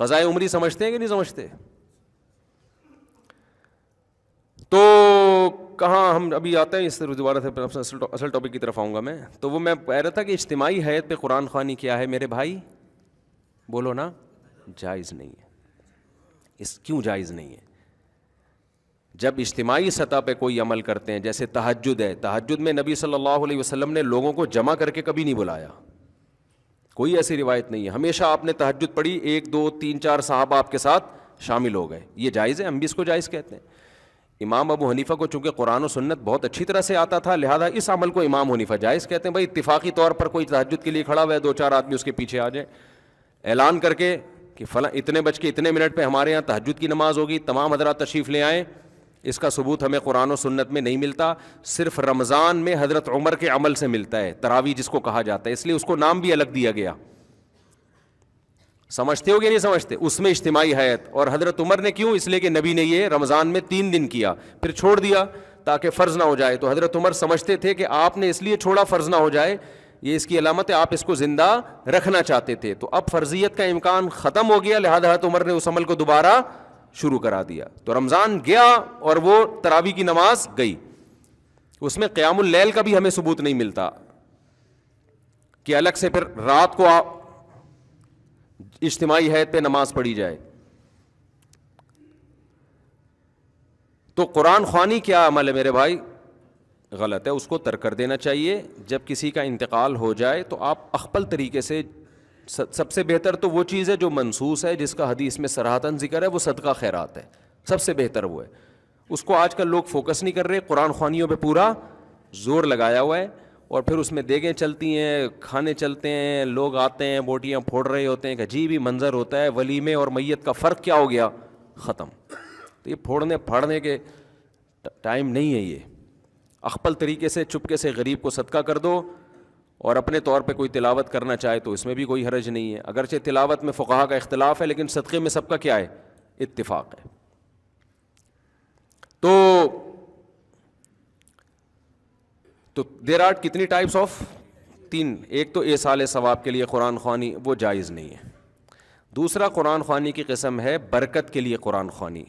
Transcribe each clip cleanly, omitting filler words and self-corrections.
قضائے عمری سمجھتے ہیں کہ نہیں سمجھتے؟ تو کہاں ہم ابھی آتے ہیں اس دوبارہ سے اصل ٹاپک کی طرف آؤں گا میں. تو وہ میں کہہ رہا تھا کہ اجتماعی حیت پہ قرآن خوانی کیا ہے میرے بھائی؟ بولو نا. جائز نہیں ہے. کیوں جائز نہیں ہے؟ جب اجتماعی سطح پہ کوئی عمل کرتے ہیں, جیسے تہجد ہے, تہجد میں نبی صلی اللہ علیہ وسلم نے لوگوں کو جمع کر کے کبھی نہیں بلایا, کوئی ایسی روایت نہیں ہے. ہمیشہ آپ نے تہجد پڑھی, 1 2 3 4 صحابہ آپ کے ساتھ شامل ہو گئے, یہ جائز ہے, ہم بھی اس کو جائز کہتے ہیں. امام ابو حنیفہ کو چونکہ قرآن و سنت بہت اچھی طرح سے آتا تھا, لہذا اس عمل کو امام حنیفہ جائز کہتے ہیں. بھائی اتفاقی طور پر کوئی تہجد کے لیے کھڑا ہوا ہے, 2 4 آدمی اس کے پیچھے آ جائیں, اعلان کر کے کہ فلاں اتنے بج کے اتنے منٹ پہ ہمارے یہاں تہجد کی نماز ہوگی, تمام حضرات تشریف لے آئیں. اس کا ثبوت ہمیں قرآن و سنت میں نہیں ملتا, صرف رمضان میں حضرت عمر کے عمل سے ملتا ہے, تراویح جس کو کہا جاتا ہے, اس لیے اس کو نام بھی الگ دیا گیا. سمجھتے ہو کہ نہیں سمجھتے؟ اس میں اجتماعی حیت. اور حضرت عمر نے کیوں؟ اس لیے کہ نبی نے یہ رمضان میں 3 دن کیا, پھر چھوڑ دیا تاکہ فرض نہ ہو جائے. تو حضرت عمر سمجھتے تھے کہ آپ نے اس لیے چھوڑا فرض نہ ہو جائے, یہ اس کی علامت ہے, آپ اس کو زندہ رکھنا چاہتے تھے. تو اب فرضیت کا امکان ختم ہو گیا, لہذا حضرت عمر نے اس عمل کو دوبارہ شروع کرا دیا. تو رمضان گیا اور وہ تراویح کی نماز گئی. اس میں قیام اللیل کا بھی ہمیں ثبوت نہیں ملتا کہ الگ سے پھر رات کو اجتماعی حیت پہ نماز پڑھی جائے. تو قرآن خوانی کیا عمل ہے میرے بھائی؟ غلط ہے, اس کو ترک کر دینا چاہیے. جب کسی کا انتقال ہو جائے تو آپ اخپل طریقے سے, سب سے بہتر تو وہ چیز ہے جو منصوص ہے, جس کا حدیث میں صراحتاً ذکر ہے, وہ صدقہ خیرات ہے, سب سے بہتر وہ ہے. اس کو آج کل لوگ فوکس نہیں کر رہے, قرآن خوانیوں پہ پورا زور لگایا ہوا ہے, اور پھر اس میں دیگیں چلتی ہیں, کھانے چلتے ہیں, لوگ آتے ہیں بوٹیاں پھوڑ رہے ہوتے ہیں, کہ عجیب ہی منظر ہوتا ہے. ولیمے اور میت کا فرق کیا ہو گیا؟ ختم. تو یہ پھوڑنے پھاڑنے کے ٹائم نہیں ہے. یہ اخپل طریقے سے چپکے سے غریب کو صدقہ کر دو, اور اپنے طور پہ کوئی تلاوت کرنا چاہے تو اس میں بھی کوئی حرج نہیں ہے. اگرچہ تلاوت میں فقہا کا اختلاف ہے, لیکن صدقے میں سب کا کیا ہے؟ اتفاق ہے. تو دیر آر کتنی ٹائپس آف 3. ایک تو ایصال ثواب کے لیے قرآن خوانی, وہ جائز نہیں ہے. دوسرا قرآن خوانی کی قسم ہے برکت کے لیے قرآن خوانی.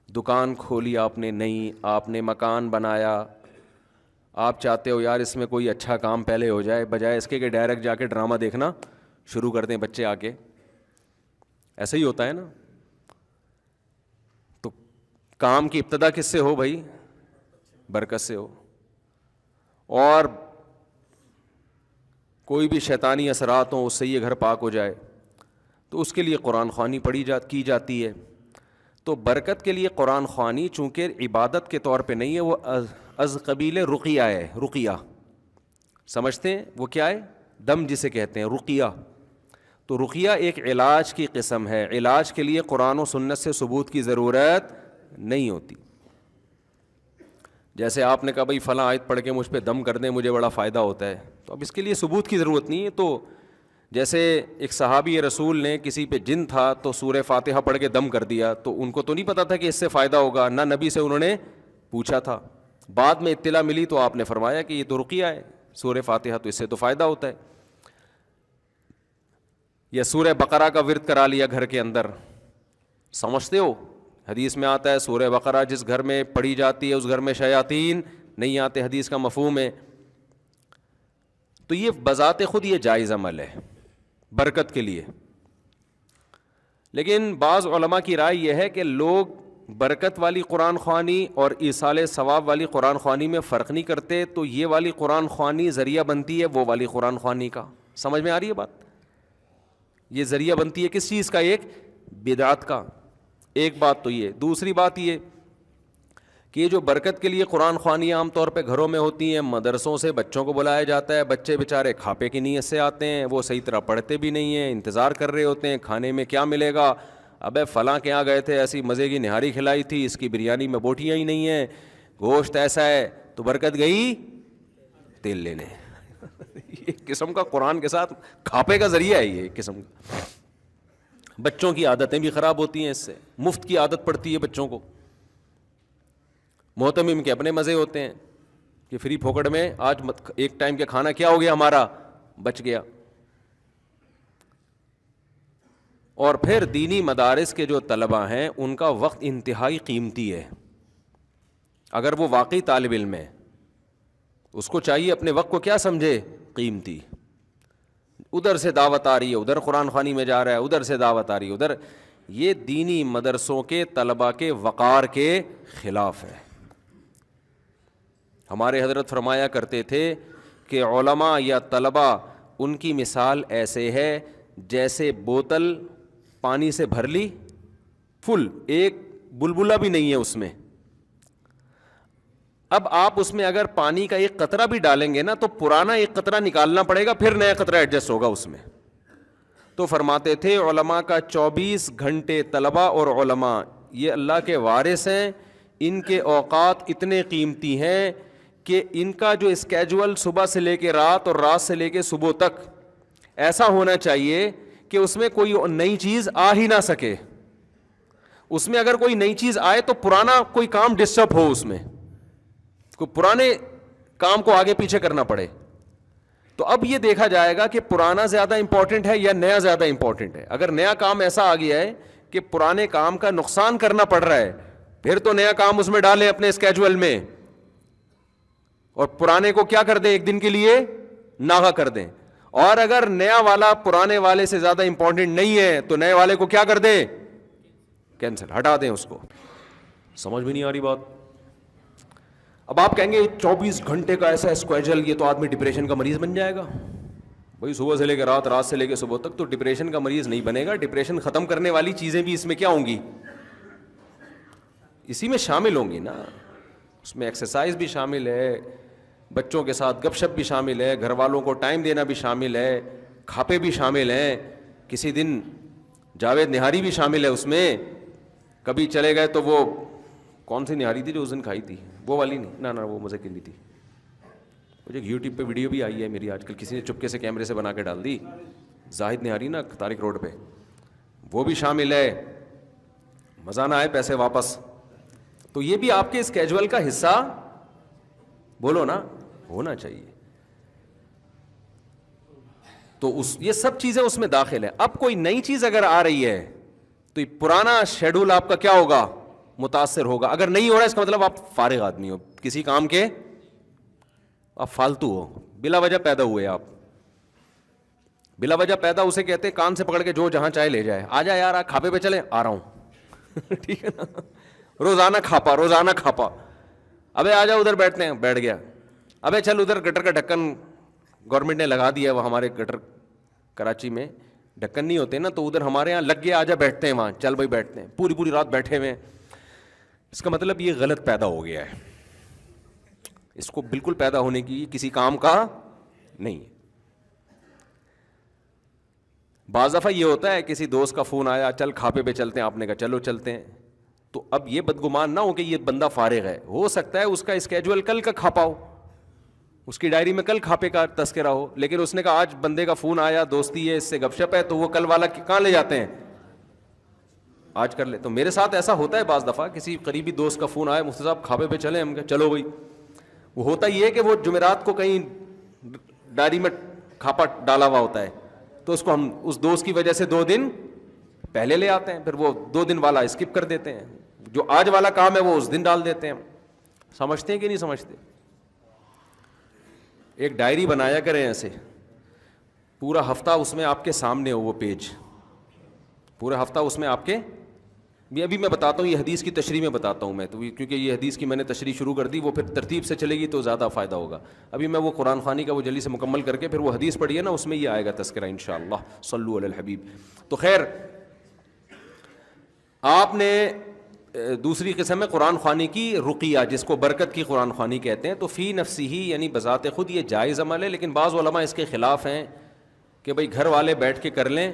دکان کھولی آپ نے نئی, آپ نے مکان بنایا, آپ چاہتے ہو یار اس میں کوئی اچھا کام پہلے ہو جائے, بجائے اس کے کہ ڈائریکٹ جا کے ڈرامہ دیکھنا شروع کر دیں بچے آ کے. ایسا ہی ہوتا ہے نا. تو کام کی ابتدا کس سے ہو بھائی؟ برکت سے ہو. اور کوئی بھی شیطانی اثرات ہوں, اس سے یہ گھر پاک ہو جائے, تو اس کے لیے قرآن خوانی کی جاتی ہے. تو برکت کے لیے قرآن خوانی چونکہ عبادت کے طور پہ نہیں ہے, وہ از قبیل رقیہ ہے. رقیہ سمجھتے ہیں وہ کیا ہے؟ دم جسے کہتے ہیں, رقیہ. تو رقیہ ایک علاج کی قسم ہے. علاج کے لیے قرآن و سنت سے ثبوت کی ضرورت نہیں ہوتی. جیسے آپ نے کہا بھائی فلاں آیت پڑھ کے مجھ پہ دم کر دیں, مجھے بڑا فائدہ ہوتا ہے, تو اب اس کے لیے ثبوت کی ضرورت نہیں ہے. تو جیسے ایک صحابی رسول نے کسی پہ جن تھا تو سورہ فاتحہ پڑھ کے دم کر دیا, تو ان کو تو نہیں پتا تھا کہ اس سے فائدہ ہوگا, نہ نبی سے انہوں نے پوچھا تھا. بعد میں اطلاع ملی تو آپ نے فرمایا کہ یہ تو رقیہ ہے, سورہ فاتحہ, تو اس سے تو فائدہ ہوتا ہے. یا سورہ بقرہ کا ورد کرا لیا گھر کے اندر, سمجھتے ہو حدیث میں آتا ہے سورہ بقرہ جس گھر میں پڑھی جاتی ہے اس گھر میں شیاطین نہیں آتے, حدیث کا مفہوم ہے. تو یہ بذات خود یہ جائز عمل ہے برکت کے لیے. لیکن بعض علماء کی رائے یہ ہے کہ لوگ برکت والی قرآن خوانی اور ایصال ثواب والی قرآن خوانی میں فرق نہیں کرتے, تو یہ والی قرآن خوانی ذریعہ بنتی ہے وہ والی قرآن خوانی کا. سمجھ میں آ رہی ہے بات؟ یہ ذریعہ بنتی ہے کس چیز کا؟ ایک بدعت کا. ایک بات تو یہ. دوسری بات یہ کہ یہ جو برکت کے لیے قرآن خوانیاں عام طور پہ گھروں میں ہوتی ہیں, مدرسوں سے بچوں کو بلایا جاتا ہے, بچے بیچارے کھاپے کی نیت سے آتے ہیں, وہ صحیح طرح پڑھتے بھی نہیں ہیں, انتظار کر رہے ہوتے ہیں کھانے میں کیا ملے گا. ابے فلاں کے یہاں گئے تھے, ایسی مزے کی نہاری کھلائی تھی, اس کی بریانی میں بوٹیاں ہی نہیں ہیں, گوشت ایسا ہے, تو برکت گئی تیل لینے. ایک قسم کا قرآن کے ساتھ کھاپے کا ذریعہ ہے یہ, ایک قسم کا. بچوں کی عادتیں بھی خراب ہوتی ہیں اس سے, مفت کی عادت پڑتی ہے بچوں کو. محتمم کے اپنے مزے ہوتے ہیں کہ فری پھوکڑ میں آج ایک ٹائم کا کھانا کیا ہو گیا ہمارا, بچ گیا. اور پھر دینی مدارس کے جو طلباء ہیں ان کا وقت انتہائی قیمتی ہے. اگر وہ واقعی طالب علم ہے اس کو چاہیے اپنے وقت کو کیا سمجھے؟ قیمتی. ادھر سے دعوت آ رہی ہے, ادھر قرآن خوانی میں جا رہا ہے, ادھر سے دعوت آ رہی ہے, ادھر. یہ دینی مدرسوں کے طلباء کے وقار کے خلاف ہے. ہمارے حضرت فرمایا کرتے تھے کہ علماء یا طلباء ان کی مثال ایسے ہے جیسے بوتل پانی سے بھر لی فل, ایک بلبلہ بھی نہیں ہے اس میں. اب آپ اس میں اگر پانی کا ایک قطرہ بھی ڈالیں گے نا تو پرانا ایک قطرہ نکالنا پڑے گا, پھر نیا قطرہ ایڈجسٹ ہوگا اس میں. تو فرماتے تھے علماء کا 24 گھنٹے طلباء اور علماء یہ اللہ کے وارث ہیں, ان کے اوقات اتنے قیمتی ہیں کہ ان کا جو اسکیجول صبح سے لے کے رات اور رات سے لے کے صبح تک ایسا ہونا چاہیے کہ اس میں کوئی نئی چیز آ ہی نہ سکے. اس میں اگر کوئی نئی چیز آئے تو پرانا کوئی کام ڈسٹرب ہو, اس میں کوئی پرانے کام کو آگے پیچھے کرنا پڑے. تو اب یہ دیکھا جائے گا کہ پرانا زیادہ امپورٹنٹ ہے یا نیا زیادہ امپورٹنٹ ہے. اگر نیا کام ایسا آ گیا ہے کہ پرانے کام کا نقصان کرنا پڑ رہا ہے, پھر تو نیا کام اس میں ڈالیں اپنے اسکیجول میں, اور پرانے کو کیا کر دیں, ایک دن کے لیے ناغا کر دیں. اور اگر نیا والا پرانے والے سے زیادہ امپورٹنٹ نہیں ہے تو نئے والے کو کیا کر دیں, کینسل, ہٹا دیں اس کو. سمجھ بھی نہیں آ رہی بات. اب آپ کہیں گے 24 گھنٹے کا ایسا اسکیجول, یہ تو آدمی ڈپریشن کا مریض بن جائے گا. بھائی صبح سے لے کے رات, رات سے لے کے صبح تک, تو ڈپریشن کا مریض نہیں بنے گا. ڈپریشن ختم کرنے والی چیزیں بھی اس میں کیا ہوں گی, اسی میں شامل ہوں گی نا. اس میں ایکسرسائز بھی شامل ہے, بچوں کے ساتھ گپ شپ بھی شامل ہے, گھر والوں کو ٹائم دینا بھی شامل ہے, کھاپے بھی شامل ہیں. کسی دن جاوید نہاری بھی شامل ہے اس میں. کبھی چلے گئے تو وہ کون سی نہاری تھی جو اس دن کھائی تھی, وہ والی نہیں, نہ وہ مزے کی نہیں تھی. مجھے یوٹیوب پہ ویڈیو بھی آئی ہے میری آج کل, کسی نے چپکے سے کیمرے سے بنا کے ڈال دی, زاہد نہاری نا طارق روڈ پہ, وہ بھی شامل ہے. مزہ نہ آئے پیسے واپس. تو یہ بھی آپ کے اسکیجول کا حصہ بولو نا ہونا چاہیے. تو یہ سب چیزیں اس میں داخل ہے. اب کوئی نئی چیز اگر آ رہی ہے تو یہ پرانا شیڈول آپ کا کیا ہوگا, متاثر ہوگا. اگر نہیں ہو رہا ہے اس کا مطلب آپ فارغ آدمی ہو, کسی کام کے آپ فالتو ہو, بلا وجہ پیدا ہوئے آپ. بلا وجہ پیدا اسے کہتے ہیں کان سے پکڑ کے جو جہاں چاہے لے جائے, آ جا یار کھاپے پہ چلیں, آ رہا ہوں. ٹھیک ہے نا, روزانہ کھاپا, روزانہ کھاپا. ابے آ جا ادھر بیٹھتے ہیں, بیٹھ گیا. ابے چل ادھر گٹر کا ڈھکن گورنمنٹ نے لگا دیا, وہ ہمارے گٹر کراچی میں ڈھکن نہیں ہوتے نا, تو ادھر ہمارے یہاں لگ گیا, آ جا بیٹھتے ہیں وہاں, چل بھائی بیٹھتے ہیں, پوری پوری رات بیٹھے ہوئے. اس کا مطلب یہ غلط پیدا ہو گیا ہے. اس کو بالکل پیدا ہونے کی کسی کام کا نہیں. بعض دفعہ یہ ہوتا ہے کسی دوست کا فون آیا, چل کھاپے پہ چلتے ہیں, آپ نے کہا چلو چلتے ہیں. تو اب یہ بدگمان نہ ہو کہ یہ بندہ فارغ ہے, ہو سکتا ہے اس کا اسکیجول کل کا کھاپا ہو, اس کی ڈائری میں کل کھاپے کا تذکرہ ہو, لیکن اس نے کہا آج بندے کا فون آیا, دوستی ہے, اس سے گپ شپ ہے, تو وہ کل والا کہاں لے جاتے ہیں, آج کر لے. تو میرے ساتھ ایسا ہوتا ہے بعض دفعہ, کسی قریبی دوست کا فون آیا, مفتی صاحب کھاپے پہ چلیں, ہم کہا چلو بھائی. وہ ہوتا یہ ہے کہ وہ جمعرات کو کہیں ڈائری میں کھاپا ڈالا ہوا ہوتا ہے, تو اس کو ہم اس دوست کی وجہ سے 2 دن پہلے لے آتے ہیں, پھر وہ 2 دن والا اسکپ کر دیتے ہیں, جو آج والا کام ہے وہ اس دن ڈال دیتے ہیں. سمجھتے ہیں کہ نہیں سمجھتے؟ ایک ڈائری بنایا کریں ایسے, پورا ہفتہ اس میں آپ کے سامنے ہو وہ پیج, پورا ہفتہ اس میں آپ کے. ابھی میں بتاتا ہوں, یہ حدیث کی تشریح میں بتاتا ہوں میں, تو کیونکہ یہ حدیث کی میں نے تشریح شروع کر دی, وہ پھر ترتیب سے چلے گی تو زیادہ فائدہ ہوگا. ابھی میں وہ قرآن خوانی کا وہ جلدی سے مکمل کر کے پھر وہ حدیث پڑھی ہے نا, اس میں یہ آئے گا تذکرہ انشاءاللہ. صلو علی الحبیب. تو خیر, آپ نے دوسری قسم ہے قرآن خوانی کی رقیہ, جس کو برکت کی قرآن خوانی کہتے ہیں. تو فی نفسی ہی یعنی بذات خود یہ جائز عمل ہے, لیکن بعض علماء اس کے خلاف ہیں کہ بھئی گھر والے بیٹھ کے کر لیں,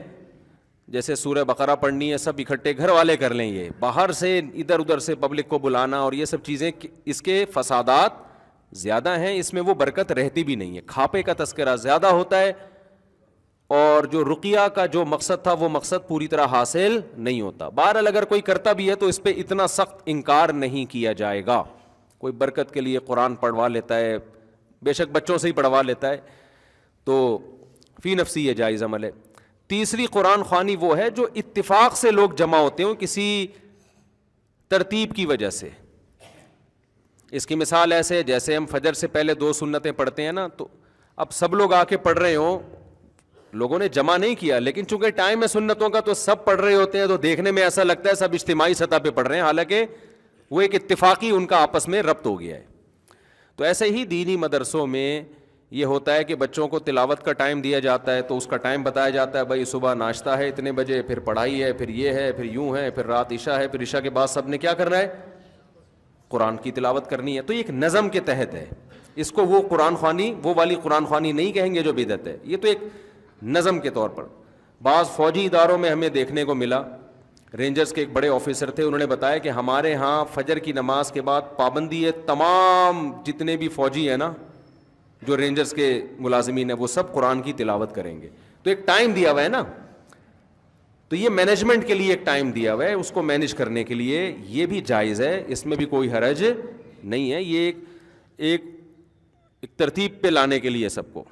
جیسے سورہ بقرہ پڑھنی ہے سب اکٹھے گھر والے کر لیں. یہ باہر سے ادھر ادھر سے پبلک کو بلانا اور یہ سب چیزیں, اس کے فسادات زیادہ ہیں, اس میں وہ برکت رہتی بھی نہیں ہے. کھاپے کا تذکرہ زیادہ ہوتا ہے, اور جو رقیہ کا جو مقصد تھا وہ مقصد پوری طرح حاصل نہیں ہوتا. بہرحال اگر کوئی کرتا بھی ہے تو اس پہ اتنا سخت انکار نہیں کیا جائے گا. کوئی برکت کے لیے قرآن پڑھوا لیتا ہے, بے شک بچوں سے ہی پڑھوا لیتا ہے, تو فی نفسی یہ جائز عمل ہے. تیسری قرآن خوانی وہ ہے جو اتفاق سے لوگ جمع ہوتے ہوں کسی ترتیب کی وجہ سے. اس کی مثال ایسے جیسے ہم فجر سے پہلے 2 سنتیں پڑھتے ہیں نا, تو اب سب لوگ آ کے پڑھ رہے ہوں, لوگوں نے جمع نہیں کیا, لیکن چونکہ ٹائم ہے سنتوں کا تو سب پڑھ رہے ہوتے ہیں, تو دیکھنے میں ایسا لگتا ہے سب اجتماعی سطح پہ پڑھ رہے ہیں, حالانکہ وہ ایک اتفاقی ان کا آپس میں ربط ہو گیا ہے. تو ایسے ہی دینی مدرسوں میں یہ ہوتا ہے کہ بچوں کو تلاوت کا ٹائم دیا جاتا ہے, تو اس کا ٹائم بتایا جاتا ہے, بھائی صبح ناشتہ ہے اتنے بجے, پھر پڑھائی ہے, پھر یہ ہے, پھر یوں ہے, پھر رات عشاء ہے, پھر عشاء کے بعد سب نے کیا کرنا ہے, قرآن کی تلاوت کرنی ہے. تو یہ ایک نظم کے تحت ہے, اس کو وہ قرآن خوانی, وہ والی قرآن خوانی نہیں کہیں گے جو بدعت ہے, یہ تو ایک نظم کے طور پر. بعض فوجی اداروں میں ہمیں دیکھنے کو ملا, رینجرز کے ایک بڑے آفیسر تھے, انہوں نے بتایا کہ ہمارے ہاں فجر کی نماز کے بعد پابندی ہے, تمام جتنے بھی فوجی ہیں نا جو رینجرز کے ملازمین ہیں وہ سب قرآن کی تلاوت کریں گے. تو ایک ٹائم دیا ہوا ہے نا, تو یہ مینجمنٹ کے لیے ایک ٹائم دیا ہوا ہے, اس کو مینج کرنے کے لیے یہ بھی جائز ہے, اس میں بھی کوئی حرج نہیں ہے, یہ ایک ترتیب پہ لانے کے لیے سب کو.